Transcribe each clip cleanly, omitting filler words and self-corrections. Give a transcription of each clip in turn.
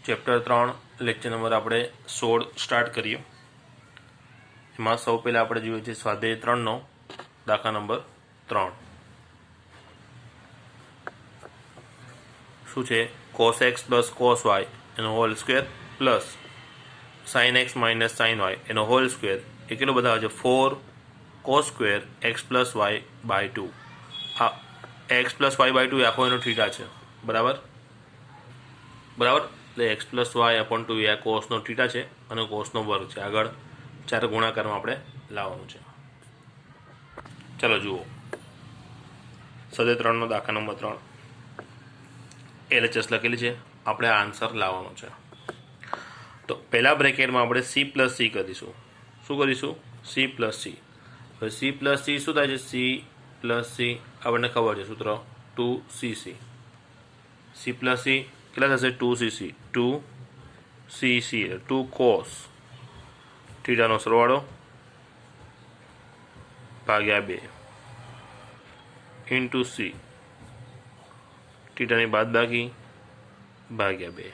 Chapter 3 lecture number આપણે 16 start કરીએ। એમાં સૌ પહેલાં આપણે જોઈએ છે સ્વાધ્યાય 3નો દાખલા નંબર 3 શું છે? cos x plus cos y એનો whole square plus sin x minus sin y એનો હોલ સ્ક્વેર એ કેટલો બતાવે છે 4 cos square x plus y by 2। આ x પ્લસ y બાય 2 આખો એનો થીટા છે, બરાબર બરાબર। એટલે x પ્લસ વાય અપોન 2 એ આ કોસનો થીટા છે અને કોસનો વર્ગ છે। આગળ 4 ગુણાકારમાં આપણે લાવવાનું છે। ચાલો જુઓ સ્વાધ્યાય 3નો દાખલા નંબર 3 LHS લખેલી છે, આપણે આ આન્સર લાવવાનો છે। તો પહેલા બ્રેકેટમાં આપણે c પ્લસ c કરીશું। શું કરીશું? c plus c। હવે c પ્લસ c શું થાય છે? c પ્લસ c આપણને ખબર છે સૂત્ર 2cc। c પ્લસ c કેટલા થશે? 2cc 2cc 2 cos થીટાનો સરવાળો ભાગ્યા 2 ઇન્ટુ c થીટાની બાદબાકી ભાગ્યા 2।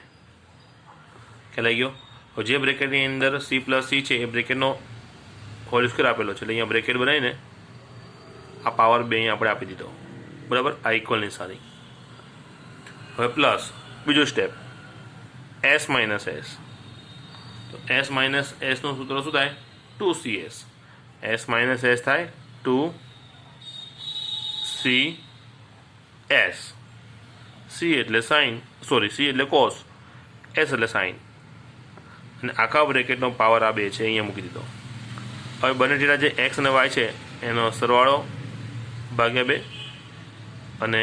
ખ્યાલ આવી ગયો? જે બ્રેકેટની અંદર c પ્લસ c છે એ બ્રેકેટનો હોલ સ્ક્વેર આપેલો છે, એટલે અહીંયા બ્રેકેટ બનાવીને આ પાવર 2 અહીંયા આપણે આપી દીધો, બરાબર। આ ઇક્વલ નિશાની। હવે પ્લસ બીજું સ્ટેપ s માઇનસ s। તો s માઇનસ એસનું સૂત્ર શું થાય? 2cs। s માઇનસ s થાય 2cs। c એટલે સાઇન, સોરી c એટલે કોસ, s એટલે સાઇન, અને આખા બ્રેકેટનો પાવર આ 2 છે, અહીંયા મૂકી દીધો। હવે બંને થીટા જે x અને y છે એનો સરવાળો ભાગ્યા 2 અને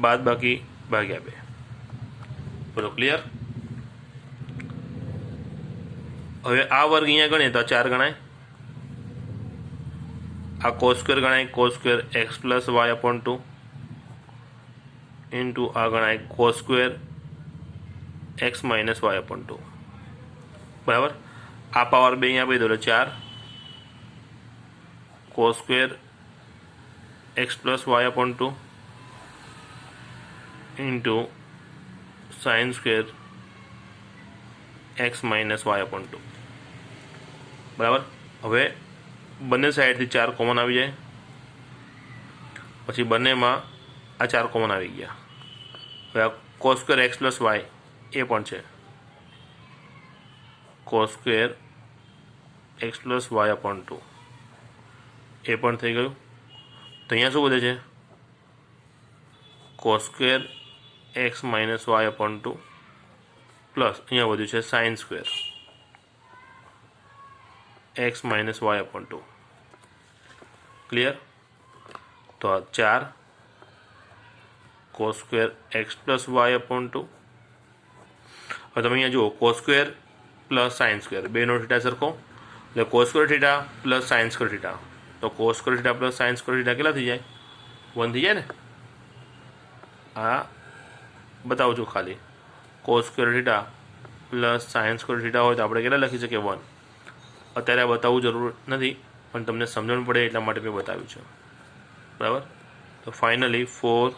બાદબાકી ભાગ્યા 2। બોલો ક્લિયર? હવે આ વર્ગ અહીંયા ગણીએ તો 4 ગણાય, આ કોસ સ્ક્વેર ગણાય cos square x plus y upon 2 into આ ગણાય cos square x minus y upon 2, બરાબર। આ પાવર 2 અહીંયા આપી દો એટલે 4 cos square x plus y upon 2 into sine square x minus y upon 2, બરાબર। હવે બંને સાઈડથી 4 કોમન આવી જાય, પછી બંનેમાં આ 4 કોમન આવી ગયા। હવે આ cos square x plus y એ પણ છે, cos square x plus y upon 2 એ પણ થઈ ગયું। તો અહીંયા શું વધે છે? Cos square x minus y upon 2 plus અહીંયા વધ્યું છે sine square x minus y upon 2, clear? તો આ 4 cos square x plus y upon 2। હવે તમે અહીંયા જુઓ cos square plus sine square બેનો થીટા સરખો, એટલે cos square theta plus sine square theta, તો cos square theta plus sine square theta કેટલા થઈ જાય? 1 થઈ જાય ને। આ બતાવું છું ખાલી, cos square theta plus sine square theta હોય તો આપણે કેટલા લખી શકીએ? 1। અત્યારે આ બતાવવું જરૂર નથી, પણ તમને સમજણ પડે એટલા માટે મેં બતાવ્યું છે, બરાબર। તો finally 4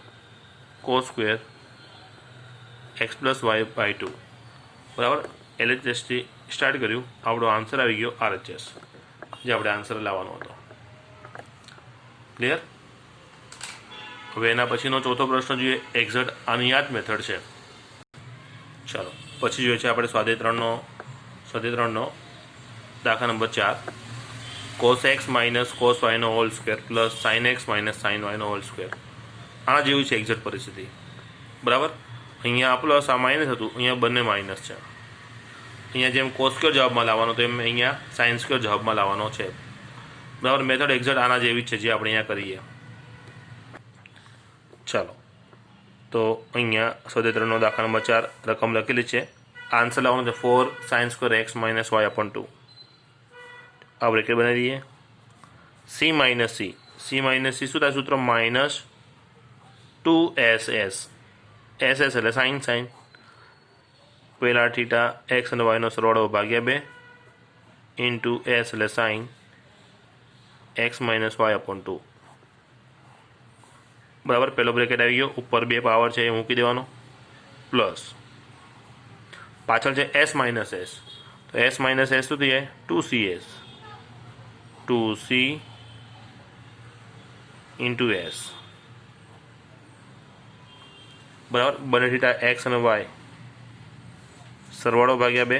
cos square x plus y by 2, બરાબર। LHSથી સ્ટાર્ટ કર્યું, આપણો આન્સર આવી ગયો RHS, જે આપણે આન્સર લાવવાનો હતો, ક્લિયર? હવે એના પછીનો ચોથો પ્રશ્ન જોઈએ, એક્ઝેક્ટ આની યાદ મેથડ છે। ચાલો પછી જોઈએ છે આપણે સ્વાધ્યાય 3નો દાખલા નંબર 4 કોસ એક્સ માઇનસ કોસ વાયનો whole square plus sine x minus sine વાયનો હોલ સ્ક્વેર। આના જેવું છે એક્ઝેક્ટ પરિસ્થિતિ, બરાબર। અહીંયા આ પ્લસ આ માઇનસ હતું, અહીંયા બંને માઇનસ છે। અહીંયા જેમ કોસ સ્ક્વેર જવાબમાં લાવવાનો તો એમ અહીંયા સાઇન સ્ક્વેર જવાબમાં લાવવાનો છે, બરાબર। મેથડ એક્ઝેક્ટ આના જેવી જ છે જે આપણે અહીંયા કરીએ। ચાલો તો અહીંયા સ્વાધ્યાય 3નો દાખલા નંબર 4 રકમ લખેલી છે, આન્સર લાવવાનો છે 4 sine square x minus y upon 2। આ બ્રેકેટ બનાવી દઈએ। c માઇનસ c શું થાય? સૂત્ર માઇનસ 2ss, ss એટલે સાઇન સાઇન, પહેલા થીટા એક્સ અને વાયનો સરવાળો ભાગ્યા 2 ઇન્ટુ s એટલે sine x minus y upon 2, બરાબર। પહેલો બ્રેકેટ આવી ગયો, ઉપર 2 પાવર છે એ મૂકી દેવાનો, પ્લસ પાછળ છે એસ માઇનસ એસ, તો એસ માઇનસ એસ શું થઈ જાય 2CS 2C ઇન્ટુ એસ, બરાબર. બંને થીટા એક્સ અને વાય સરવાળો ભાગ્યા 2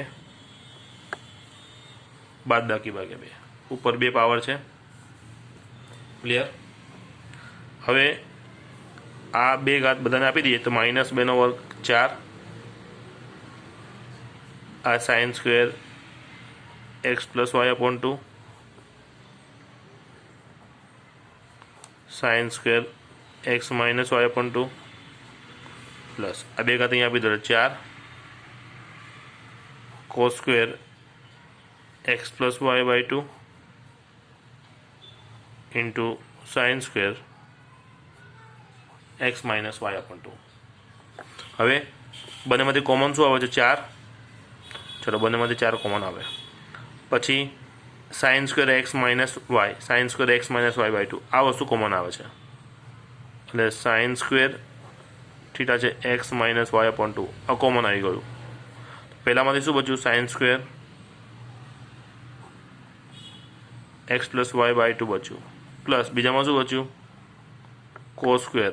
બાદબાકી ભાગ્યા 2, ઉપર 2 પાવર છે. ક્લિયર. હવે આ 2 ઘાત બધાને આપી દઈએ તો -2 નો વર્ગ 4, આ sine square x plus y upon 2 sine square x minus y upon 2 plus આ 2 ઘાત અહીંયા આપી દો 4 cos square x plus y by 2 into sine square x minus y upon 2. હવે બંનેમાંથી કોમન શું આવે છે 4, ચલો બંનેમાંથી 4 કોમન આવે. પછી sine square x minus y, sine square x minus y by 2 આ વસ્તુ કોમન આવે છે, એટલે સાઇન સ્ક્વેર થીટા છે એક્સ માઇનસ વાય અપોન 2 આ કોમન આવી ગયું. પહેલાંમાંથી શું બચ્યું sine square x plus y by 2 બચ્યું, પ્લસ બીજામાં શું બચ્યું cos square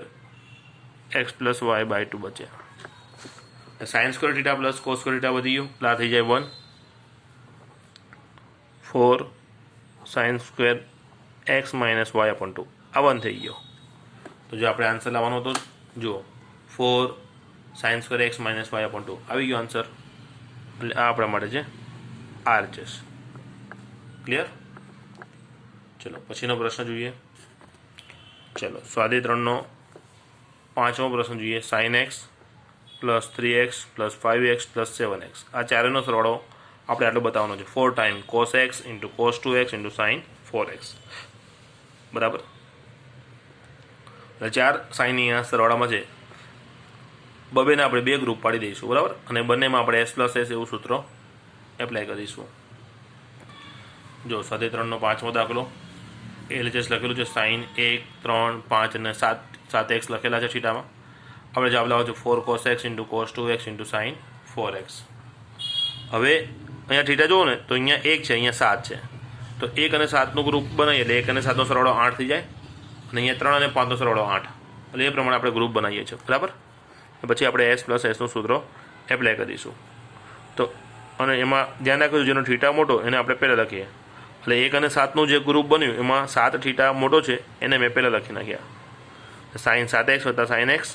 x plus y by 2 બચ્યા. Sine square theta plus cos square theta વધી ગયું એટલે આ થઈ જાય 1 4 sine square x minus y upon 2 આ 1 થઈ ગયો. તો જો આપણે આન્સર લાવવાનો હતો જુઓ 4 sine square x minus y upon 2 આવી ગયો આન્સર, એટલે આ આપણા માટે છે RHS. ક્લિયર. ચલો પછીનો પ્રશ્ન જોઈએ. ચલો સ્વાધ્યાય 3નો 5મો પ્રશ્ન જોઈએ. Sine x plus 3x plus 5x plus 7x આ ચારેનો સરવાળો આપણે આટલો બતાવવાનો છે 4 time cos x into cos 2x into sign 4x, બરાબર. એટલે 4 સાઇન અહીંયા સરવાળામાં છે, બબેને આપણે 2 ગ્રુપ પાડી દઈશું, બરાબર. અને બંનેમાં આપણે s પ્લસ એસ એવું સૂત્ર એપ્લાય કરીશું. જો સ્વાધ્યાય 3નો 5મો દાખલો LHS લખેલું છે સાઇન 1 3 5 અને 7x લખેલા છે થીટામાં. આપણે જવાબ લાવો છો 4 cos x into cos 2x into sign 4x. હવે અહીંયા થીટા જુઓ ને તો અહીંયા 1 છે, અહીંયા 7 છે, તો 1 અને 7નું ગ્રુપ બનાવીએ એટલે 1 અને 7નો સરવાળો 8 થઈ જાય, અને અહીંયા 3 અને 5નો સરવાળો 8, એટલે એ પ્રમાણે આપણે ગ્રુપ બનાવીએ છીએ, બરાબર. પછી આપણે s પ્લસ એસનું સૂત્ર એપ્લાય કરીશું. તો અને એમાં ધ્યાન રાખજો જેનો થીટા મોટો એને આપણે પહેલાં લખીએ, એટલે 1 અને 7નું જે ગ્રુપ બન્યું એમાં 7 થીટા મોટો છે એને મેં પહેલાં લખી નાખ્યા, સાઇન 7x વત્તા સાઇન એક્સ.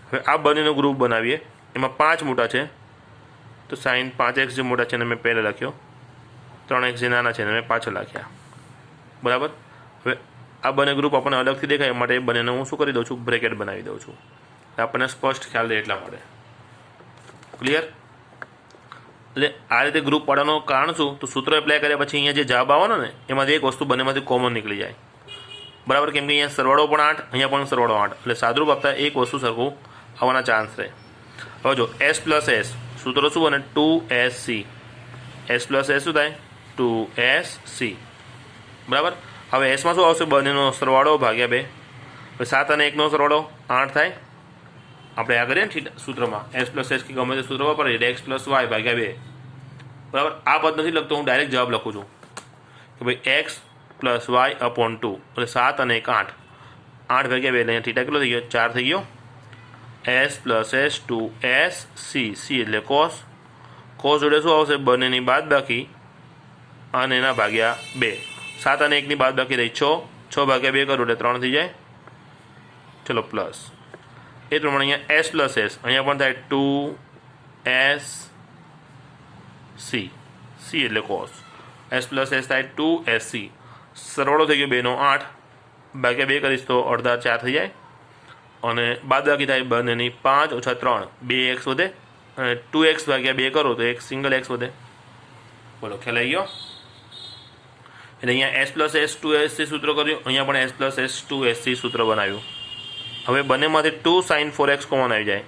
હવે આ બંનેનો ગ્રુપ બનાવીએ, એમાં 5 મોટા છે તો સાઇન 5x જે મોટા છે એને મેં પહેલાં લખ્યો, 3x જે નાના છે એને મેં પાછળ લખ્યા, બરાબર. હવે આ બંને ગ્રુપ આપણને અલગથી દેખાય એ માટે એ બંનેને હું શું કરી દઉં છું બ્રેકેટ બનાવી દઉં છું, આપણને સ્પષ્ટ ખ્યાલ રહે એટલા માટે. ક્લિયર. એટલે આ રીતે ગ્રુપ પાડવાનું કારણ શું, તો સૂત્ર એપ્લાય કર્યા પછી અહીંયા જે જવાબ આવવાનો ને એમાંથી એક વસ્તુ બંનેમાંથી કોમન નીકળી જાય, બરાબર. કેમ કે અહીંયા સરવાળો પણ 8, અહીંયા પણ સરવાળો 8, એટલે સાદુરૂપ આપતા એક વસ્તુ સરખું આવવાના ચાન્સ રહે. હવે જો s પ્લસ એસ સૂત્ર શું બને 2SC, s પ્લસ એસ શું થાય 2SC, બરાબર. હવે એસમાં શું આવશે બંનેનો સરવાળો ભાગ્યા 2, હવે 7 અને 1નો સરવાળો 8 થાય. આપણે આ કરીએ ને સૂત્રમાં s પ્લસ એસ કે ગમે તે સૂત્ર વાપરીએ એટલે x પ્લસ વાય ભાગ્યા 2, બરાબર. આ પદ નથી લખતો, હું ડાયરેક્ટ જવાબ લખું છું કે ભાઈ x પ્લસ વાય અપોન 2, એટલે 7 અને 1 8, 8 ભાગ્યા 2 એટલે અહીંયા થીટા કેટલો થઈ ગયો 4 થઈ ગયો. s plus S 2SC, c એટલે કોસ, કોસ જોડે શું આવશે બંનેની બાદબાકી અને એના ભાગ્યા 2, 7 અને 1ની બાદબાકી રહી 6, 6 ભાગ્યા 2 કરું એટલે 3 થઈ જાય. ચલો પ્લસ એ જ પ્રમાણે અહીંયા s પ્લસ એસ અહીંયા પણ થાય 2SC, c એટલે કોસ, s પ્લસ એસ થાય 2SC, સરવાળો થઈ ગયો 2નો 8 ભાગ્યા 2 કરીશ તો અડધા 4 થઈ જાય, અને બાદબાકી થાય બંનેની 5 ઓછા 3 2x વધે, અને 2x ભાગ્યા 2 કરો તો એક સિંગલ x વધે. બોલો ખ્યાલ આવી ગયો. એટલે અહીંયા s પ્લસ એસ 2SC સૂત્ર કર્યું, અહીંયા પણ s પ્લસ એસ 2SC સૂત્ર બનાવ્યું. હવે બંનેમાંથી 2 સાઇન 4x કોમન આવી જાય,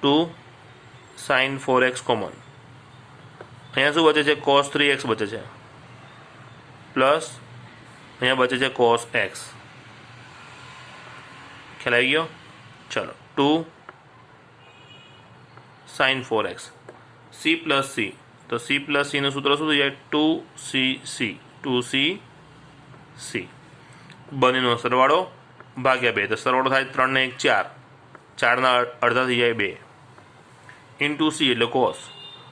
2 સાઇન 4x કોમન. અહીંયા શું બચે છે cos 3x બચે છે, પ્લસ અહીંયા બચે છે cos x. ખ્યાલ આવી ગયો. ચલો 2 sine 4x, C plus C, તો સી પ્લસ સીનું સૂત્ર શું થઈ જાય? 2cc 2cc બંનેનો સરવાળો ભાગ્યા 2, તો સરવાળો થાય 3 ને 1 4, 4ના અડધા થઈ જાય 2 ઇન્ટુ સી એટલે કોસ.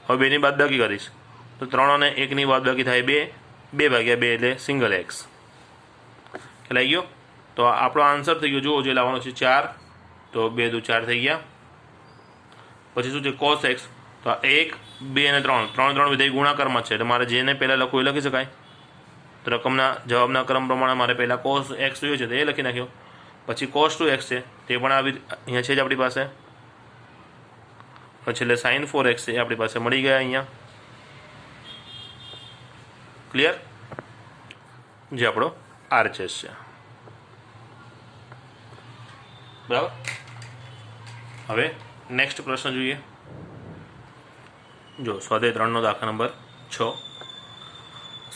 હવે 2ની બાદબાકી કરીશ તો 3 અને 1ની બાદબાકી થાય 2, 2 ભાગ્યા 2 એટલે સિંગલ એક્સ. ખ્યાલ આવી ગયો? તો આપણો આન્સર થઈ ગયો. જુઓ જે લાવવાનો છે 4, તો 2 દુ 4 થઈ ગયા. પછી શું છે? Cos x. તો 1 2 અને 3, 3 વિધેય ગુણાકારમાં છે, એટલે મારે જેને પહેલાં લખવું એ લખી શકાય. તો રકમના જવાબના ક્રમ પ્રમાણે મારે પહેલાં કોસ એક્સ જોઈએ છે તો એ લખી નાખ્યો. પછી કોસ 2x છે તે પણ અહીંયા છે જ આપણી પાસે. પછી એટલે સાઇન 4x છે એ આપણી પાસે મળી ગયા અહીંયા. ક્લિયર? જે આપણો આરચેસ છે. બરાબર. હવે નેક્સ્ટ પ્રશ્ન જોઈએ. જો સ્વાધ્યાય 3નો દાખલા નંબર 6.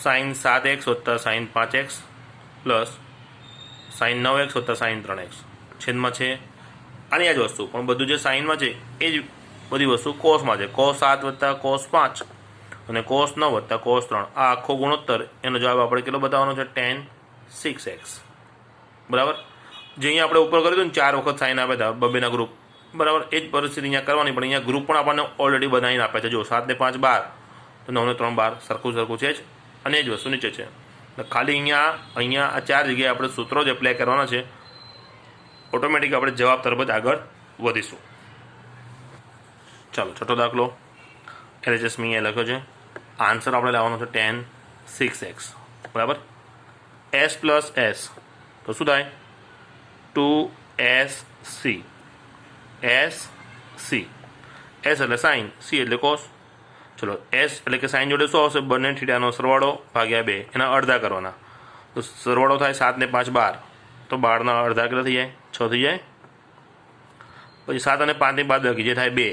સાઇન 7x વત્તા sign 5x plus sign 9x વત્તા સાઇન 3x છેદમાં છે આની આ જ વસ્તુ, પણ બધું જે સાઇનમાં છે એ જ બધી વસ્તુ કોસમાં છે. cos 7 વત્તા cos 5 અને cos 9 વત્તા cos 3 આ આખો ગુણોત્તર એનો જવાબ આપણે કેટલો બતાવવાનો છે? tan 6x. બરાબર. જે અહીંયા આપણે ઉપર કર્યું હતું ને 4 વખત સાઇન આપ્યા હતા બબેના ગ્રુપ, બરાબર એ જ પરિસ્થિતિ અહીંયા કરવાની, પણ અહીંયા ગ્રુપ પણ આપણને ઓલરેડી બનાવીને આપે છે. જો 7 ને 5 12, તો 9 ને 3 12, સરખું છે જ, અને એ જ વસ્તુ નીચે છે. ખાલી અહીંયા આ 4 જગ્યાએ આપણે સૂત્રો જ એપ્લાય કરવાના છે. ઓટોમેટિક આપણે જવાબ તરફ જ આગળ વધીશું. ચાલો છઠ્ઠો દાખલો. LHS મેં અહીંયા લખ્યો છે. આન્સર આપણે લાવવાનો છે tan 6x. બરાબર. s પ્લસ s તો શું થાય? 2sc. s c, s એટલે સાઇન, c એટલે કોસ. ચલો s એટલે કે સાઇન જોડે શું આવશે? બંને થીટાનો સરવાળો ભાગ્યા 2, એના અડધા કરવાના. તો સરવાળો થાય 7 ને 5 12, તો 12ના અડધા કેટલા થઈ જાય? 6 થઈ જાય. પછી 7 અને 5ની બાદબાકી જે થાય 2,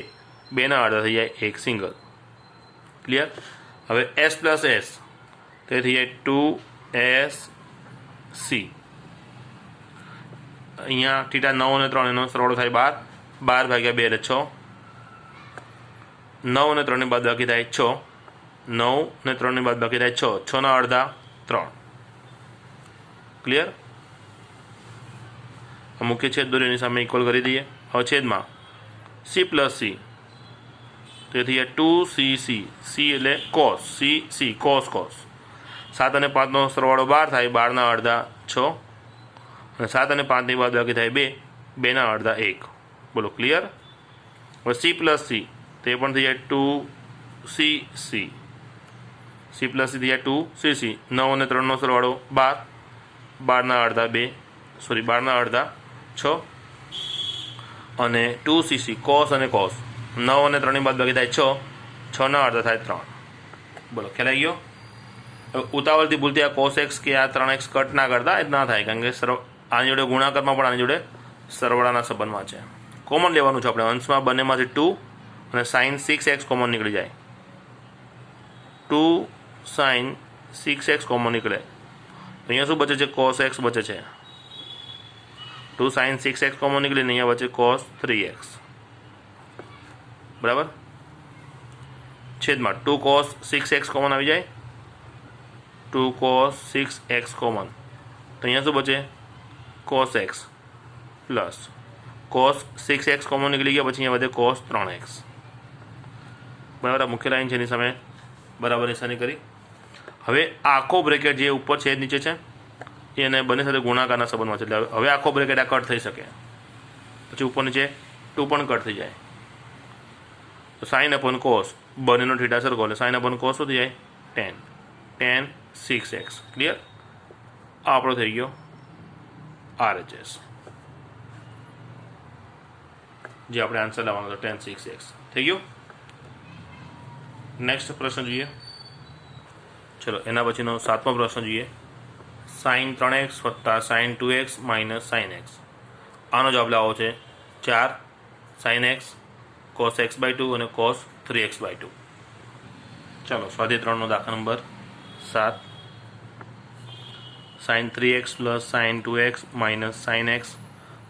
2ના અડધા થઈ જાય 1 સિંગલ. ક્લિયર? હવે s પ્લસ s તે થઈ જાય 2sc. અહીંયા થીટા 9 અને 3 એનો સરવાળો થાય 12, 12 ભાગ્યા 2 એટલે 6. 9 અને 3ની બાદબાકી થાય 6, 9 ને 3ની બાદબાકી થાય 6, 6ના અડધા 3. ક્લિયર? મુખ્ય છેદ દોરીની સામે ઇક્વલ કરી દઈએ. હવે છેદમાં c પ્લસ c તેથી 2cc, c એટલે cos, c cos 7 અને 5નો સરવાળો 12 થાય, 12ના અડધા 6, અને 7 અને 5ની બાદબાકી થાય 2, 2ના અડધા 1. બોલો ક્લિયર? હવે c પ્લસ c તે પણ થઈ જાય 2cc, c પ્લસ c થઈ જાય 2cc. 9 અને 3નો સરવાળો 12, 12ના અડધા 2, 12ના અડધા 6, અને 2cc cos અને cos. 9 અને 3ની બાદબાકી થાય 6, 6ના અડધા થાય 3. બોલો ખ્યાલ આવી ગયો? હવે ઉતાવળથી ભૂલતી આ cos x કે આ 3x કટ ના કરતા, એ ના થાય, કારણ કે આની જોડે ગુણાકારમાં પણ આની જોડે સરવાળાના સંબંધમાં છે. કોમન લેવાનું છે આપણે. અંશમાં બંનેમાંથી 2 અને sin 6x કોમન નીકળી જાય. 2 sin 6x કોમન નીકળે તો અહીંયા શું બચે છે? cos x બચે છે. 2 sin 6x કોમન નીકળીને અહીંયા વચ્ચે cos 3x. બરાબર. છેદમાં 2 cos 6x કોમન આવી જાય, 2 cos 6x કોમન, તો અહીંયા શું બચે? cos x plus cos 6x common નીકળી ગયા, પછી અહીંયા વધે cos 3x. બરાબર. આ મુખ્ય લાઈન છે, એની સામે બરાબર નિશાની કરી. હવે આખો બ્રેકેટ જે ઉપર છે નીચે છે એને બંને સાથે ગુણાકારના સંબંધમાં છે, એટલે હવે આખો બ્રેકેટ આ કટ થઈ શકે. પછી ઉપર નીચે 2 પણ કટ થઈ જાય. તો સાઇન અપોન કોસ બંનેનો થીટા સરખો, એટલે સાઇન અપોન કોસ શું થઈ જાય? tan 6x. ક્લિયર? આ આપણો થઈ ગયો RHS, જે આપણે આન્સર લાવવાનો હતો tan 6x. થઈ ગયું? નેક્સ્ટ પ્રશ્ન જોઈએ. ચલો એના પછીનો 7મો પ્રશ્ન જોઈએ. sin 3x વત્તા sin 2x minus sin x. આનો જવાબ લાવો છે 4 sin x cos x/2 અને cos 3x/2. ચાલો સ્વાધ્યાય 3નો દાખલા number 7. sin 3x plus sin 2x minus sin x,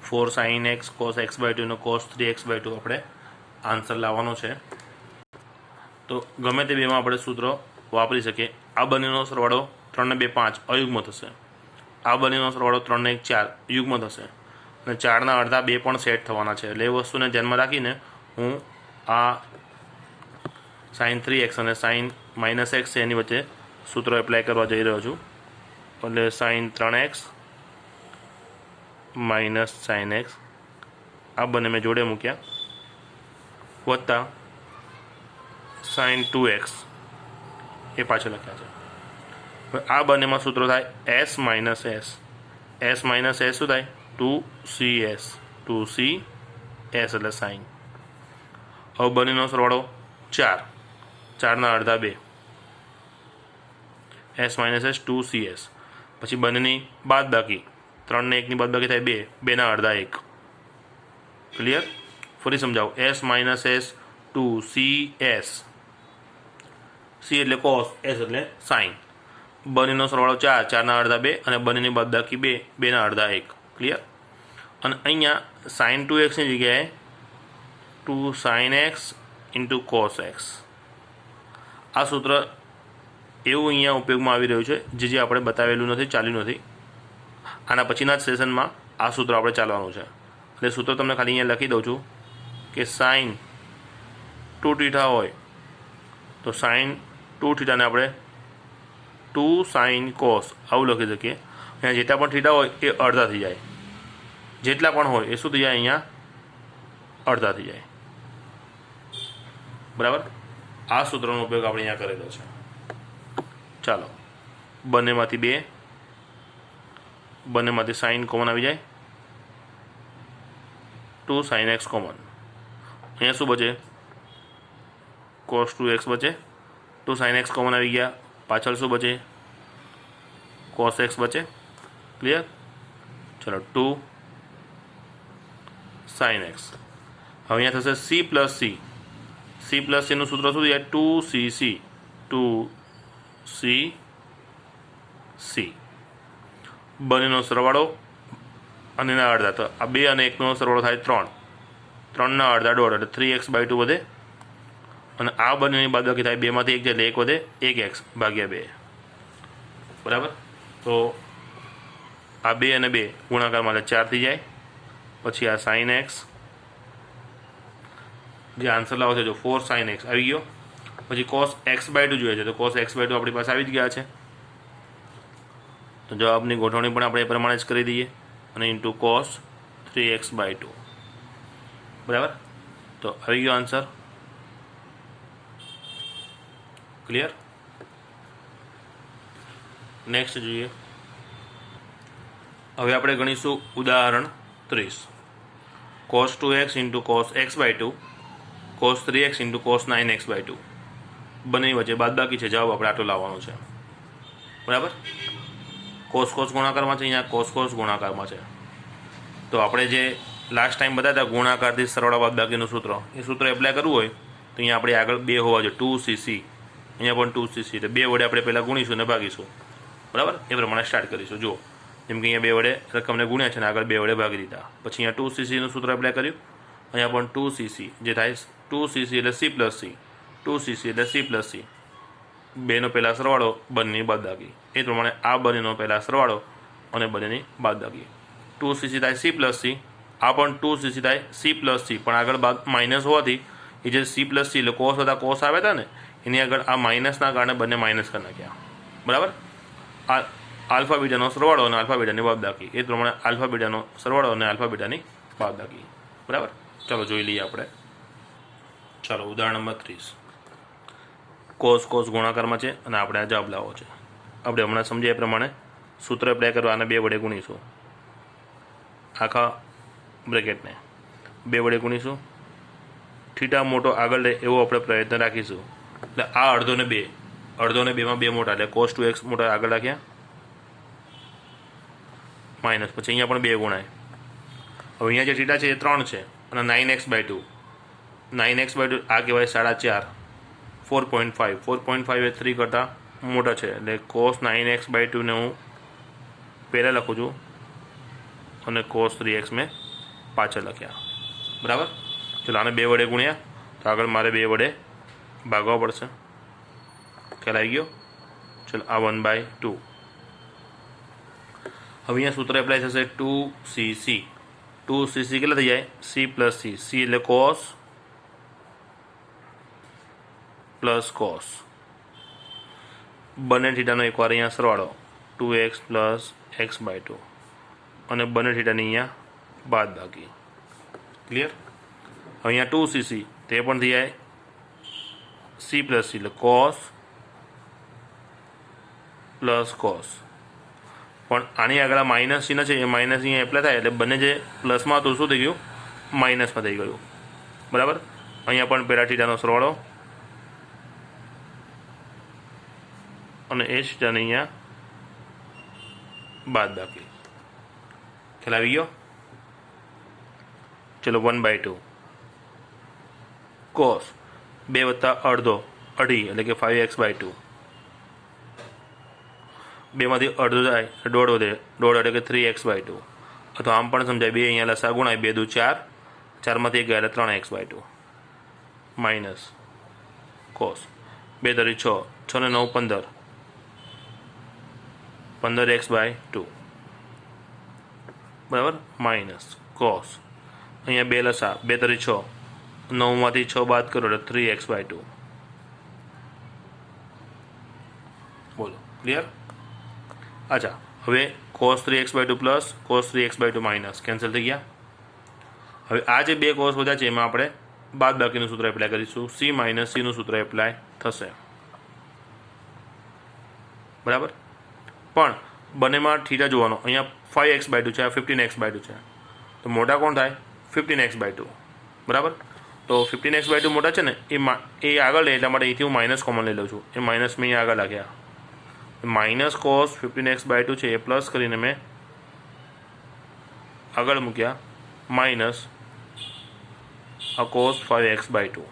4 sin x cos x/2 અને cos 3x/2 આપણે આન્સર લાવવાનો છે. તો ગમે તે બેમાં આપણે સૂત્ર વાપરી શકીએ। આ બંનેનો સરવાળો 3 ને 2 5 અયુગ્મ થશે, આ બંનેનો સરવાળો 3 ને 1 4 યુગ્મ થશે, અને 4ના અડધા 2 પણ સેટ થવાના છે। એટલે એ વસ્તુને ધ્યાનમાં રાખીને હું આ sin 3x અને sin -x છે એની વચ્ચે સૂત્ર એપ્લાય કરવા જઈ રહ્યો છું। એટલે sin 3x minus sin x આ બંને મેં જોડે મૂક્યા, વત્તા sin 2x એ પાછળ લખ્યા છે। હવે આ બંનેમાં સૂત્રો થાય s minus s, s minus s શું થાય 2cs, 2cs એટલે sin। હવે બંનેનો સરવાળો 4, 4ના અડધા 2, s માઇનસ s 2cs, પછી બંનેની બાદબાકી 3 ને 1ની બાદબાકી થાય 2, 2ના અડધા 1। ક્લિયર? ફરી સમજાવું, s minus s 2cs, c એટલે cos, s એટલે sin। બંનેનો સરવાળો 4, 4ના અડધા 2 અને બંનેની બાદબાકી 2, 2ના અડધા 1। ક્લિયર? અને અહીંયા sin 2xની જગ્યાએ 2 sin x into cos x, આ સૂત્ર એવું અહીંયા ઉપયોગમાં આવી રહ્યું છે જે આપણે બતાવેલું નથી, ચાલ્યું નથી। આના પછીના જ સેશનમાં આ સૂત્ર આપણે ચાલવાનું છે। એટલે સૂત્ર તમને ખાલી અહીંયા લખી દઉં છું કે sin 2θ હોય તો sin 2θને આપણે 2 sin cos આવું લખી શકીએ। અહીંયા જેટલા પણ થીટા હોય એ અડધા થઈ જાય, જેટલા પણ હોય એ શું થઈ જાય અહીંયા અડધા થઈ જાય। બરાબર? આ સૂત્રનો ઉપયોગ આપણે અહીંયા કરેલો છે। ચાલો, બંનેમાંથી 2, બંનેમાંથી sin કોમન આવી જાય, 2 sin x કોમન, અહીંયા શું બચે cos 2x બચે, 2 sin x કોમન આવી ગયા, પાછળ શું બચે cos x બચે। ક્લિયર? ચલો 2 sin x, હવે અહીંયા થશે c plus c, c plus c નું સૂત્ર શું થાય 2cc, 2cc, બંનેનો સરવાળો અને એના અડધા, તો આ 2 અને 1નો સરવાળો થાય 3, 3ના અડધા 1.5 એટલે 3x/2 વધે, અને આ બંનેની બાદબાકી થાય 2માંથી 1 એટલે 1 વધે, 1x/2। બરાબર? તો આ 2 અને 2 ગુણાકારમાં એટલે 4 થઈ જાય। પછી આ sin x, જે આન્સર લાવો છે જો 4 sin x આવી ગયો। પછી cos x/2 જોઈએ છે તો cos x/2 આપણી પાસે આવી જ ગયા છે, તો જવાબની ગોઠવણી પણ આપણે એ પ્રમાણે જ કરી દઈએ, અને ઇન્ટુ cos 3x/2। બરાબર? તો આવી ગયો આન્સર। ક્લિયર? નેક્સ્ટ જોઈએ, હવે આપણે ગણીશું ઉદાહરણ 30, cos 2x into cos x/2, cos 3x into cos 9x/2, બંનેની વચ્ચે બાદબાકી છે, જવાબ આપણે આટલો લાવવાનો છે। બરાબર? cos ગુણાકારમાં છે, અહીંયા cos ગુણાકારમાં છે, તો આપણે જે લાસ્ટ ટાઈમ બતાવ્યા ગુણાકારથી સરવાળા બાદબાકીનું સૂત્ર, એ સૂત્ર એપ્લાય કરવું હોય તો અહીંયા આપણે આગળ 2 હોવા જોઈએ, 2cc, અહીંયા પણ 2cc, એટલે 2 વડે આપણે પહેલાં ગુણીશું અને ભાગીશું। બરાબર? એ પ્રમાણે સ્ટાર્ટ કરીશું। જુઓ, જેમ કે અહીંયા 2 વડે રકમને ગુણ્યા છે અને આગળ 2 વડે ભાગી દીધા, પછી અહીંયા 2cc નું સૂત્ર એપ્લાય કર્યું, અહીંયા પણ 2cc, જે થાય 2cc એટલે c પ્લસ c, 2cc એટલે c પ્લસ c, બેનો પહેલાં સરવાળો, બંનેની બાદબાકી, એ પ્રમાણે આ બંનેનો પહેલાં સરવાળો અને બંનેની બાદબાકી, 2cc થાય c પ્લસ c, આ પણ 2cc થાય c પ્લસ c, પણ આગળ માઇનસ હોવાથી એ જે c પ્લસ c એટલે કોસ હતા, કોસ આવ્યા હતા ને, એની આગળ આ માઇનસના કારણે બંને માઇનસ કરી નાખ્યા। બરાબર? આ આલ્ફા બીટાનો સરવાળો અને આલ્ફા બીટાની બાદબાકી, એ પ્રમાણે આલ્ફા બીટાનો સરવાળો અને આલ્ફા બીટાની બાદબાકી। બરાબર? ચાલો જોઈ લઈએ આપણે। ચાલો ઉદાહરણ નંબર 30, cos ગુણાકારમાં છે અને આપણે આ જવાબ લાવવો છે। આપણે હમણાં સમજ્યા એ પ્રમાણે સૂત્ર એપ્લાય કરવા અને 2 વડે ગુણીશું, આખા બ્રેકેટને 2 વડે ગુણીશું, થીટા મોટો આગળ લે એવો આપણે પ્રયત્ન રાખીશું। એટલે આ અડધો ને 2, અડધો ને 2માં 2 મોટા, એટલે cos 2x મોટા આગળ રાખ્યા, માઇનસ, પછી અહીંયા પણ 2 ગુણાય। હવે અહીંયા જે થીટા છે એ 3 છે, અને 9x/2, 9x/2 આ કહેવાય 4.5, 4.5, 4.5 એ 3 કરતાં મોટા છે, એટલે cos 9x/2 ને હું પહેલાં લખું છું અને cos 3x મેં પાછળ લખ્યા। બરાબર? ચલો આને 2 વડે ગુણ્યા તો આગળ મારે 2 વડે ભાગવા પડશે. ખ્યાલ આવી ગયો? ચલો આ 1/2. હવે અહીંયા સૂત્ર એપ્લાય થશે 2cc. 2cc કેટલા થઈ જાય? c plus c. c એટલે કોસ પ્લસ કોસ. બંને થીટાનો એકવાર અહીંયા સરવાળો 2x પ્લસ x/2 અને બંને થીટાની અહીંયા બાદ બાકી. ક્લિયર? અહીંયા 2cc તે પણ થઈ જાય c પ્લસ c એટલે કોસ પ્લસ કોસ. પણ આની આગળ માઇનસ ચિહ્ન છે એ માઇનસ અહીંયા એપ્લાય થાય એટલે બંને જે પ્લસમાં હતું શું થઈ ગયું? માઇનસમાં થઈ ગયું. બરાબર? અહીંયા પણ પેલા થીટાનો સરવાળો અને એ થીટાને અહીંયા બાદ બાકી. ખ્યાલ આવી ગયો? ચલો 1/2 કોસ 2 વત્તા અડધો અઢી એટલે કે 5x/2. 2માંથી અડધો જાય દોઢ વધે, દોઢ એટલે કે 3x/2. અથવા આમ પણ સમજાય 2 અહીંયા લસા ગુણાય 2 દુ 4, 4માંથી 1 ગયા એટલે 3x/2 માઇનસ કોસ 2 તરી 6, 6 ને 9 15, 15x/2 બરાબર માઇનસ કોસ અહીંયા 2 લસા 2 તરી 6, 9માંથી 6 બાદ કરો એટલે 3x/2. બોલો ક્લિયર? અચ્છા હવે cos 3x/2 plus cos 3x/2 minus cancel થઈ ગયા. હવે આ જે બે કોસ વધ્યા છે એમાં આપણે બાદ બાકીનું સૂત્ર એપ્લાય કરીશું. c માઇનસ c નું સૂત્ર એપ્લાય થશે. બરાબર? પણ બંનેમાં થીટા જોવાનો. અહીંયા 5x/2 છે, આ 15x/2 છે. તો મોટા કોણ થાય? 15x/2. બરાબર? તો 15x/2 મોટા છે ને એ આગળ લે એટલા માટે અહીંથી હું માઇનસ કોમન લઈ લઉં છું. એ માઇનસ મેં અહીંયા આગળ લાગ્યા. માઇનસ કોસ 15x/2 છે એ પ્લસ કરીને મેં આગળ મૂક્યા માઇનસ આ કોસ 5x/2.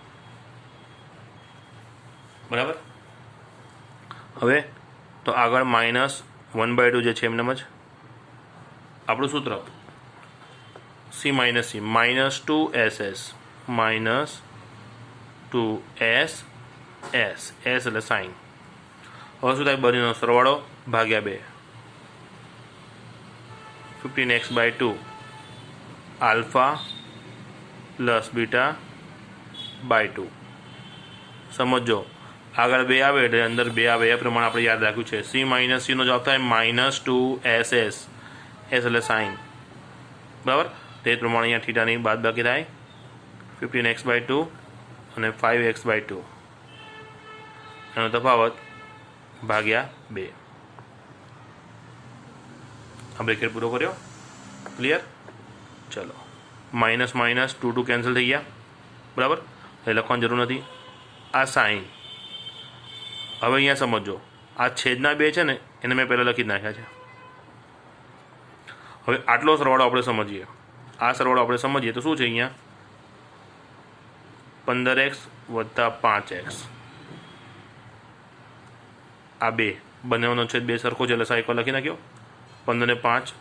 બરાબર? હવે તો આગળ માઇનસ 1/2 જે છે એમનેમ જ આપણું સૂત્ર c minus c minus 2ss minus 2ss s એટલે સાઇન. હવે શું થાય? બંનેનો સરવાળો ભાગ્યા 2. 15x/2 alpha plus બીટા/2. સમજો આગળ 2 આવે એટલે અંદર 2 આવે એ પ્રમાણે આપણે યાદ રાખ્યું છે. c માઇનસ c નો જવાબ થાય માઇનસ 2ss. s એટલે સાઇન. બરાબર? તે પ્રમાણે અહીંયા થીટાની બાદ બાકી થાય 15x/2 અને 5x/2 એનો તફાવત ભાગ્યા 2. આ બ્રેકેટ પૂરો કર્યો. ક્લિયર? ચલો માઇનસ માઇનસ 2 કેન્સલ થઈ ગયા. બરાબર? એ લખવાની જરૂર નથી. આ સાઇન હવે અહીંયા સમજો આ છેદના 2 છે ને એને મેં પહેલાં લખી જ નાખ્યા છે. હવે આટલો સરવાળો આપણે સમજીએ. આ સરવાળો આપણે સમજીએ તો શું છે? અહીંયા 15x વત્તા 5x. આ 2 બંનેનો છેદ 2 સરખો છે એટલે સાઈકો લખી નાખ્યો. 15 ને 5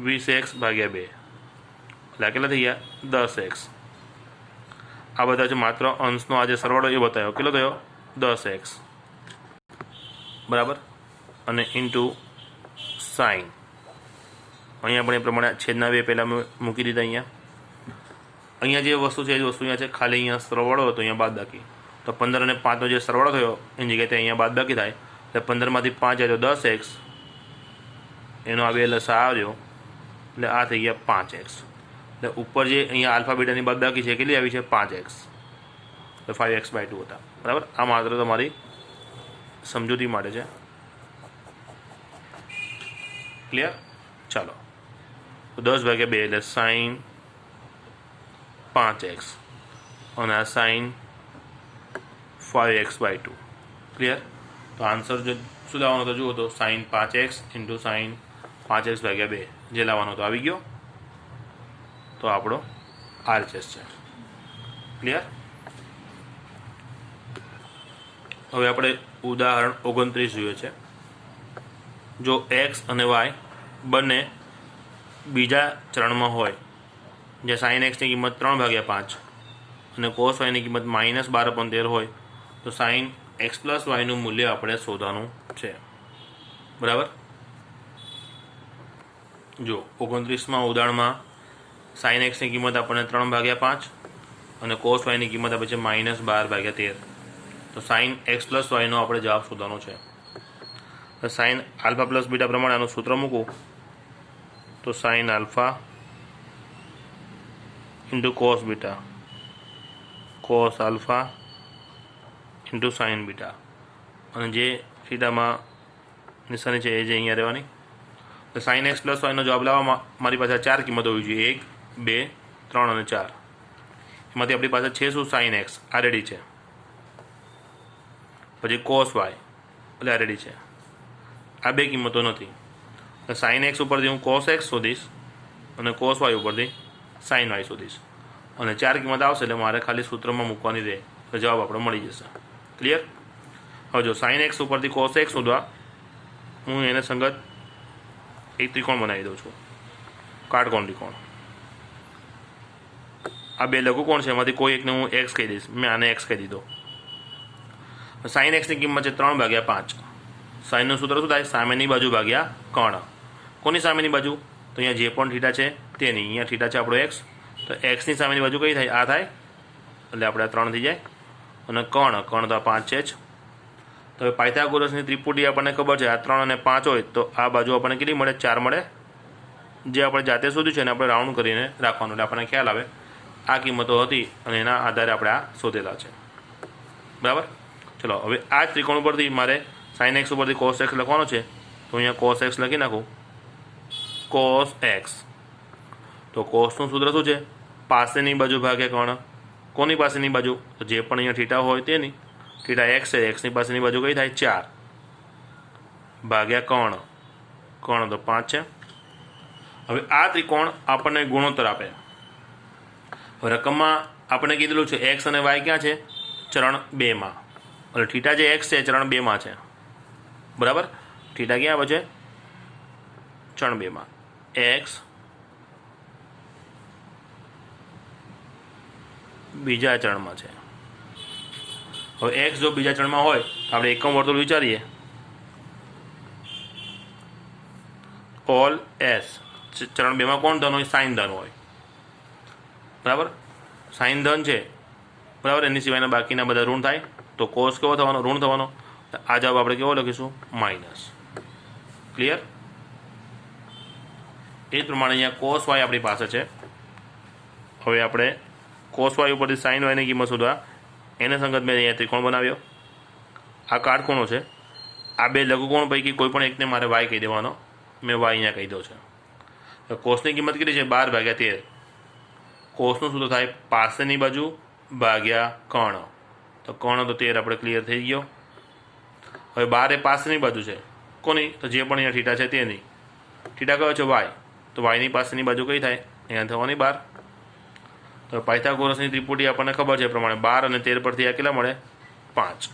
20x ભાગ્યા 2 એટલે કેટલા થઈ ગયા? 10x. આ બધા છે માત્ર અંશનો આ જે સરવાળો એ બતાવ્યો. કેટલો થયો? 10x. બરાબર? અને ઇન્ટુ સાઇન. અહીંયા પણ એ પ્રમાણે છેદના 2 પહેલાં મૂકી દીધા. અહીંયા જે વસ્તુ છે એ જ વસ્તુ અહીંયા છે. ખાલી અહીંયા સરવાળો હતો, અહીંયા બાદ બાકી. તો 15 અને 5નો જે સરવાળો થયો એની જગ્યાએ અહીંયા બાદ બાકી થાય એટલે 15માંથી 5 જાય તો 10x. એનો આ 2 લસા આવ્યો એટલે આ થઈ ગયા 5x. એટલે ઉપર જે અહીંયા આલ્ફા બીટાની બાદ બાકી છે કેટલી આવી છે? 5x. એટલે 5x/2 હતા. બરાબર? આ માત્ર તમારી સમજૂતી માટે છે. ક્લિયર? ચાલો તો 10/2 એટલે સાઇન 5x અને આ સાઇન 5x/2. ક્લિયર? તો આન્સર જો શું લાવવાનો હતો જુઓ તો sign 5x into sign 5x/2 જે લાવવાનો હતો આવી ગયો. તો આપણો RHS છે. ક્લિયર? હવે આપણે ઉદાહરણ 29 જોઈએ છે. જો x અને y બંને બીજા ચરણમાં હોય, જે sin x ની કિંમત 3/5 અને કોસ વાયની કિંમત -12/13 હોય તો સાઇન એક્સ પ્લસ વાયનું મૂલ્ય આપણે શોધવાનું છે. બરાબર. જો 29માં ઉદાહરણમાં સાઇન એક્સની કિંમત આપણને 3/5 અને કોસ વાયની કિંમત આપે છે -12/13. તો સાઇન એક્સ પ્લસ વાયનો આપણે જવાબ શોધવાનો છે. સાઇન આલ્ફા પ્લસ બીટા પ્રમાણે આનું સૂત્ર મૂકું તો sine alpha into cos beta cos alpha into sign beta, અને જે થીટામાં નિશાની છે એ જે અહીંયા રહેવાની. તો સાઇન એક્સ પ્લસ વાયનો જવાબ લાવવામાં મારી પાસે 4 કિંમતો હોવી જોઈએ, 1, 2, 3 અને 4. એમાંથી આપણી પાસે છે શું? સાઇન એક્સ આ રેડી છે, પછી કોસ વાય એટલે આ રેડી છે. આ બે કિંમતો નથી. સાઇન એક્સ ઉપરથી હું કોસ એક્સ શોધીશ અને કોસ વાય ઉપરથી સાઇન વાય શોધીશ, અને 4 કિંમત આવશે એટલે મારે ખાલી સૂત્રમાં મૂકવાની રહે તો જવાબ આપણે મળી જશે. ક્લિયર? હવે જો સાઇન એક્સ ઉપરથી કોસ એક્સ શોધવા હું એને સંગત એક ત્રિકોણ બનાવી દઉં છું, કાટકોણ ત્રિકોણ. આ બે લઘુકોણ છે, એમાંથી કોઈ એકને હું એક્સ કહી દઈશ. મેં આને એક્સ કહી દીધો. સાઇન એક્સની કિંમત છે 3/5. સાઇનનું સૂત્ર શું થાય? સામેની બાજુ ભાગ્યા કર્ણ. કોની સામેની બાજુ? તો અહીંયા જે પણ થીટા છે તેની. અહીંયા થીટા છે આપણો એક્સ, તો એક્સની સામેની બાજુ કઈ થાય? આ થાય, એટલે આપણે આ 3 થઈ જાય. અને કર્ણ તો આ 5 છે જ. તો હવે પાયથાગોરસની ત્રિપુટી આપણને ખબર છે, આ 3 અને 5 હોય તો આ બાજુ આપણને કેટલી મળે? 4 મળે. જે આપણે જાતે શોધ્યું છે એને આપણે રાઉન્ડ કરીને રાખવાનું, એટલે આપણને ખ્યાલ આવે આ કિંમતો હતી અને એના આધારે આપણે આ શોધેલા છે. બરાબર. ચલો હવે આ જ ત્રિકોણ ઉપરથી મારે સાઇન એક્સ ઉપરથી કોસ એક્સ લખવાનો છે, તો અહીંયા કોસ એક્સ લખી નાખું. કોસ એક્સ, તો કોસનું સૂત્ર શું છે? પાસેની બાજુ ભાગ્યા કર્ણ. કોની પાસેની બાજુ? તો જે પણ અહીંયા થીટા હોય તેની. થીટા એક્સ છે, એક્સની પાસેની બાજુ કઈ થાય? 4 ભાગ્યા કર્ણ. કર્ણ તો 5 છે. હવે આ ત્રિકોણ આપણને ગુણોત્તર આપે. હવે રકમમાં આપણે કીધેલું છે એક્સ અને વાય ક્યાં છે? ચરણ 2માં. એટલે થીટા જે એક્સ છે ચરણ 2માં છે. બરાબર. થીટા ક્યાં આવે છે? ચરણ 2માં. એક્સ બીજા ચરણમાં છે. હવે એક્સ જો બીજા ચરણમાં હોય તો આપણે એકમ વર્તુળ વિચારીએ. ઓલ એસ ચરણ 2માં કોણ ધન હોય? સાઇન ધન હોય. બરાબર. સાઇન ધન છે. બરાબર. એની સિવાયના બાકીના બધા ઋણ થાય તો કોસ કેવો થવાનો? ઋણ થવાનો. આ જવાબ આપણે કેવો લખીશું? માઇનસ. ક્લિયર? એ જ પ્રમાણે અહીંયા કોસ વાય આપણી પાસે છે. હવે આપણે કોસ વાય ઉપરથી સાઇન વાયની કિંમત શોધવા એને સંગત મેં અહીંયા ત્રિકોણ બનાવ્યો. આ કાટકોણો છે. આ બે લઘુકોણ પૈકી કોઈ પણ એકને મારે વાય કહી દેવાનો. મેં વાય અહીંયા કહી દો છે. કોસની કિંમત કેટલી છે? 12/13. કોસનું સૂત્ર થાય પાસેની બાજુ ભાગ્યા કર્ણ. તો કર્ણ તો 13 આપણે ક્લિયર થઈ ગયો. હવે 12 એ પાસેની બાજુ છે. કોની? તો જે પણ અહીંયા થીટા છે તેની. થીટા કયો છે? વાય. તો વાયની પાસેની બાજુ કઈ થાય? અહીંયા થવાની 12. તો પાયથાગોરસની ત્રિપુટી આપણને ખબર છે એ પ્રમાણે 12 અને 13 પરથી આ કેટલા મળે? 5.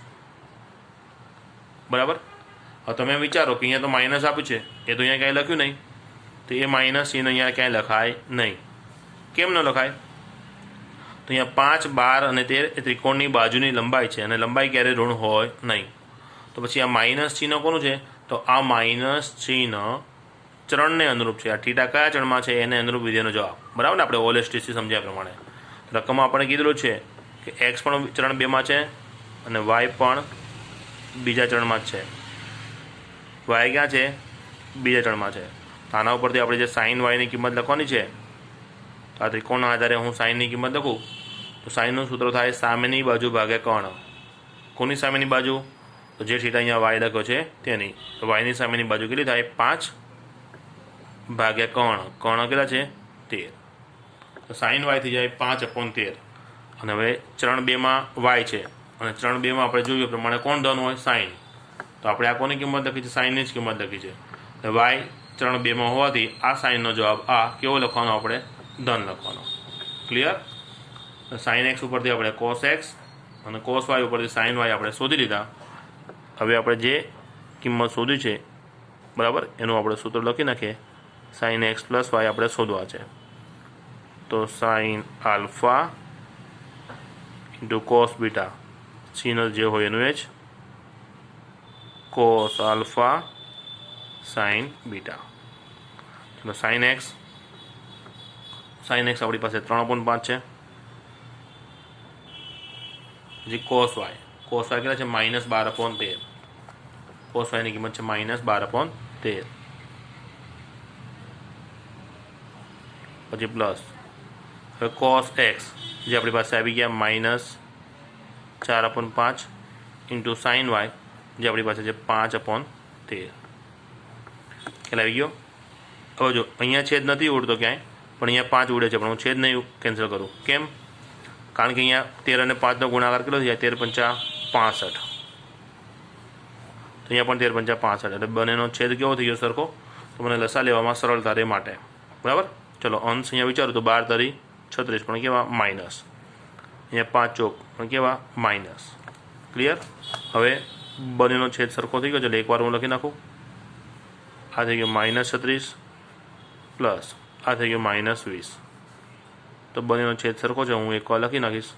બરાબર. હવે તમે વિચારો કે અહીંયા તો માઇનસ આપ્યું છે, એ તો અહીંયા ક્યાંય લખ્યું નહીં, તો એ માઇનસ ચિહ્ન અહીંયા ક્યાંય લખાય નહીં. કેમ ન લખાય? તો અહીંયા 5, 12 અને 13 એ ત્રિકોણની બાજુની લંબાઈ છે અને લંબાઈ ક્યારે ઋણ હોય નહીં. તો પછી આ માઇનસ ચિહ્ન કોનું છે? તો આ માઇનસ ચિહ્ન ચરણને અનુરૂપ છે. આ થીટા કયા ચરણમાં છે એને અનુરૂપ વિધેયનો જવાબ. બરાબર ને? આપણે ઓલેસ્ટીસી સમજ્યા પ્રમાણે રકમમાં આપણે કીધેલું છે કે એક્સ પણ ચરણ 2માં છે અને વાય પણ બીજા ચરણમાં જ છે. વાય ક્યાં છે? બીજા ચરણમાં છે. તો આના ઉપરથી આપણે જે સાઇન વાયની કિંમત લખવાની છે, તો આ ત્રિકોણના આધારે હું સાઇનની કિંમત લખું તો સાઇનનું સૂત્ર થાય સામેની બાજુ ભાગ્યા કર્ણ. કોની સામેની બાજુ? તો જે થીટા અહીંયા વાય લખ્યો છે તેની. તો વાયની સામેની બાજુ કેટલી થાય? 5 ભાગ્યા કર્ણ. કર્ણ કેટલા છે? 13. તો સાઇન વાય થઈ જાય 5/13. અને હવે ચરણ 2માં વાય છે અને ચરણ 2માં આપણે જોયું પ્રમાણે કોણ ધન હોય? સાઇન. તો આપણે આ કોની કિંમત લખી છે? સાઇનની જ કિંમત લખી છે. તો વાય ચરણ 2માં હોવાથી આ સાઇનનો જવાબ આ કેવો લખવાનો? આપણે ધન લખવાનો. ક્લિયર? સાઇન એક્સ ઉપરથી આપણે કોસ એક્સ અને કોસ વાય ઉપરથી સાઇન વાય આપણે શોધી લીધા. હવે આપણે જે કિંમત શોધી છે બરાબર એનું આપણે સૂત્ર લખી નાખીએ. સાઇન એક્સ પ્લસ વાય આપણે શોધવા છે. તો sine alpha into cos beta, સિનલ જે હોય એનું એ જ, કોસ આલ્ફા સાઇન બીટા. ચલો સાઇન એક્સ આપણી પાસે 3/5 છે. પછી કોસ વાય કેટલા છે? -12/13. કોસ વાયની કિંમત છે -12/13. પછી પ્લસ, હવે કોસ એક્સ જે આપણી પાસે આવી ગયા -4/5 ઇન્ટુ સાઇન વાય જે આપણી પાસે છે 5/13. ખ્યાલ આવી ગયો? હવે જો અહીંયા છેદ નથી ઉડતો ક્યાંય, પણ અહીંયા 5 ઉડે છે, પણ હું છેદ નહીં કેન્સલ કરું. કેમ? કારણ કે અહીંયા 13 અને 5નો ગુણાકાર કેટલો થઈ જાય? 13×5 = 65. તો અહીંયા પણ 13×5 = 65. એટલે બંનેનો છેદ કેવો થઈ ગયો? સરખો. તો મને લસા લેવામાં સરળતા રહે માટે. બરાબર. ચલો અંશ અહીંયા વિચારું તો 12×3 = 36, પણ કેવા? માઇનસ. અહીંયા 5 ચોક પણ કેવા? માઇનસ. ક્લિયર? હવે બંનેનો છેદ સરખો થઈ ગયો છે, એટલે એકવાર હું લખી નાખું. આ થઈ ગયો -36 પ્લસ આ થઈ ગયો -20. તો બંનેનો છેદ સરખો છે, હું એકવાર લખી નાખીશ.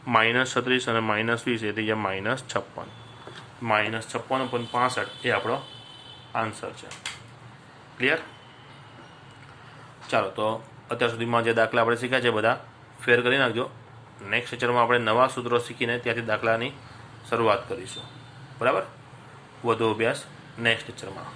-36 અને -20 એ થઈ ગયા -56. -56/65 એ આપણો આન્સર છે. ક્લિયર? ચાલો, તો અત્યાર સુધીમાં જે દાખલા આપણે શીખ્યા છે બધા ફેર કરી નાખજો. નેક્સ્ટ લેક્ચરમાં આપણે નવા સૂત્રો શીખીને ત્યાંથી દાખલાની શરૂઆત કરીશું. બરાબર? વધુ અભ્યાસ નેક્સ્ટ લેક્ચરમાં.